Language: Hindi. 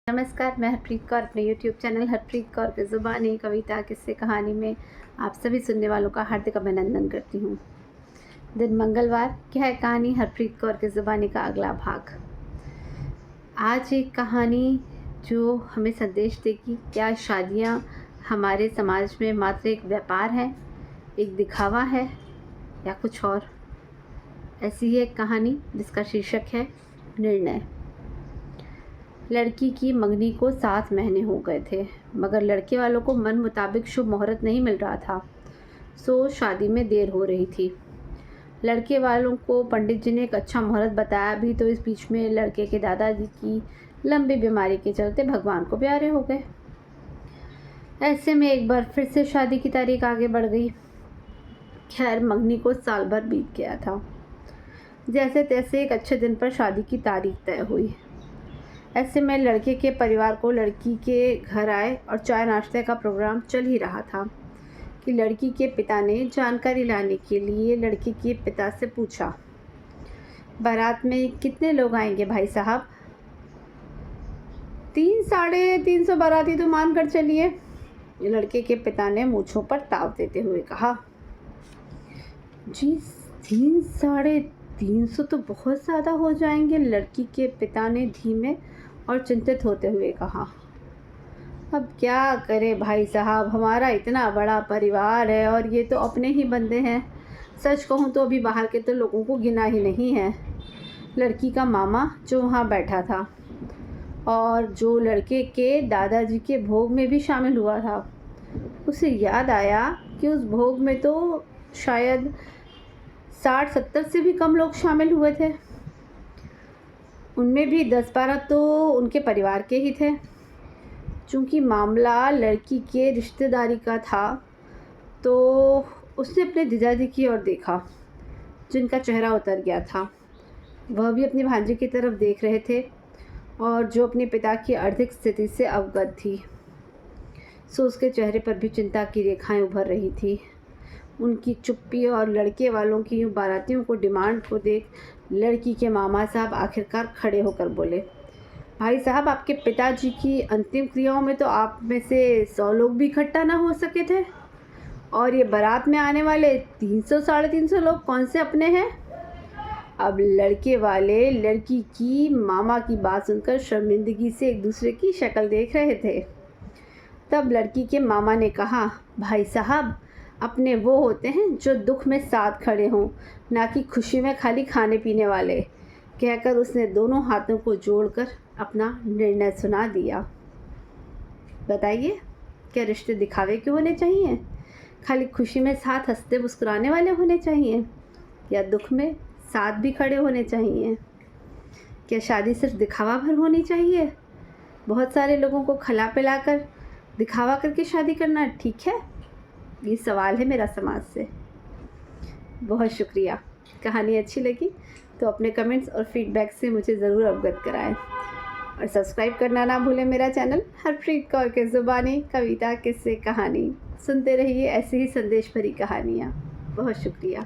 नमस्कार, मैं हरप्रीत कौर अपने YouTube चैनल हरप्रीत कौर की ज़ुबानी कविता किस्से कहानी में आप सभी सुनने वालों का हार्दिक अभिनंदन करती हूँ। दिन मंगलवार, क्या है कहानी हरप्रीत कौर की ज़ुबानी का अगला भाग। आज एक कहानी जो हमें संदेश देगी, क्या शादियाँ हमारे समाज में मात्र एक व्यापार है, एक दिखावा है या कुछ और। ऐसी ही एक कहानी जिसका शीर्षक है निर्णय। लड़की की मंगनी को 7 महीने हो गए थे, मगर लड़के वालों को मन मुताबिक शुभ मुहूर्त नहीं मिल रहा था, सो शादी में देर हो रही थी। लड़के वालों को पंडित जी ने एक अच्छा मुहूर्त बताया भी, तो इस बीच में लड़के के दादाजी की लंबी बीमारी के चलते भगवान को प्यारे हो गए। ऐसे में एक बार फिर से शादी की तारीख आगे बढ़ गई। खैर, मंगनी को साल भर बीत गया था। जैसे तैसे एक अच्छे दिन पर शादी की तारीख तय हुई। ऐसे में लड़के के परिवार को लड़की के घर आए और चाय नाश्ते का प्रोग्राम चल ही रहा था कि लड़की के पिता ने जानकारी लाने के लिए लड़के के पिता से पूछा, बारात में कितने लोग आएंगे भाई साहब? 300-350 बाराती तो मान कर चलिए। लड़के के पिता ने मूंछों पर ताव देते हुए कहा। जी 300-350 तो बहुत ज़्यादा हो जाएंगे, लड़की के पिता ने धीमे और चिंतित होते हुए कहा। अब क्या करें भाई साहब, हमारा इतना बड़ा परिवार है और ये तो अपने ही बंदे हैं। सच कहूँ तो अभी बाहर के तो लोगों को गिना ही नहीं है। लड़की का मामा जो वहाँ बैठा था और जो लड़के के दादाजी के भोग में भी शामिल हुआ था, उसे याद आया कि उस भोग में तो शायद 60-70 से भी कम लोग शामिल हुए थे। उनमें भी 10-12 तो उनके परिवार के ही थे। चूँकि मामला लड़की के रिश्तेदारी का था, तो उसने अपने जीजाजी की ओर देखा, जिनका चेहरा उतर गया था। वह भी अपनी भांजी की तरफ देख रहे थे और जो अपने पिता की आर्थिक स्थिति से अवगत थी, सो उसके चेहरे पर भी चिंता की रेखाएं उभर रही थी। उनकी चुप्पी और लड़के वालों की यूँ बारातियों को डिमांड को देख लड़की के मामा साहब आखिरकार खड़े होकर बोले, भाई साहब, आपके पिताजी की अंतिम क्रियाओं में तो आप में से 100 लोग भी इकट्ठा ना हो सके थे, और ये बारात में आने वाले 300-350 लोग कौन से अपने हैं? अब लड़के वाले लड़की की मामा की बात सुनकर शर्मिंदगी से एक दूसरे की शक्ल देख रहे थे। तब लड़की के मामा ने कहा, भाई साहब, अपने वो होते हैं जो दुख में साथ खड़े हों, ना कि खुशी में खाली खाने पीने वाले। कहकर उसने दोनों हाथों को जोड़कर अपना निर्णय सुना दिया। बताइए, क्या रिश्ते दिखावे के होने चाहिए? खाली खुशी में साथ हंसते मुस्कुराने वाले होने चाहिए, या दुख में साथ भी खड़े होने चाहिए? क्या शादी सिर्फ दिखावा भर होनी चाहिए? बहुत सारे लोगों को खिला पिलाकर दिखावा करके शादी करना ठीक है? ये सवाल है मेरा समाज से। बहुत शुक्रिया। कहानी अच्छी लगी तो अपने कमेंट्स और फीडबैक से मुझे ज़रूर अवगत कराएं और सब्सक्राइब करना ना भूलें मेरा चैनल हरप्रीत कौर की ज़ुबानी कविता किस्से कहानी। सुनते रहिए ऐसे ही संदेश भरी कहानियाँ। बहुत शुक्रिया।